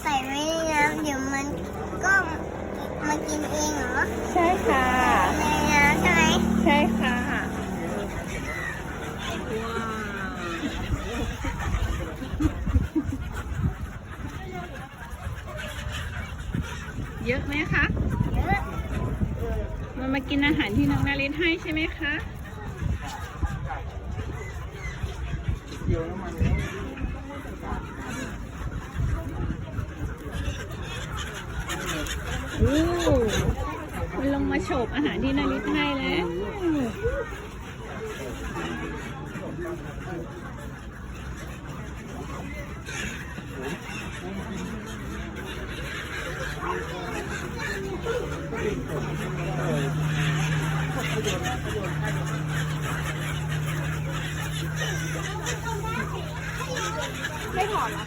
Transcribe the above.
ส่ไว้ในน้ำเดี๋ยวมันก็มากินเองเหรอใช่ค่ะในน้ำใช่ไหมใช่ค่ะเยอะไหมคะเยอะมันมากินอาหารที่น้องนาริสให้ใช่ไหมคะโอ้มันลงมาโฉบอาหารที่นาริสให้แล้วไม่ถอดหรอ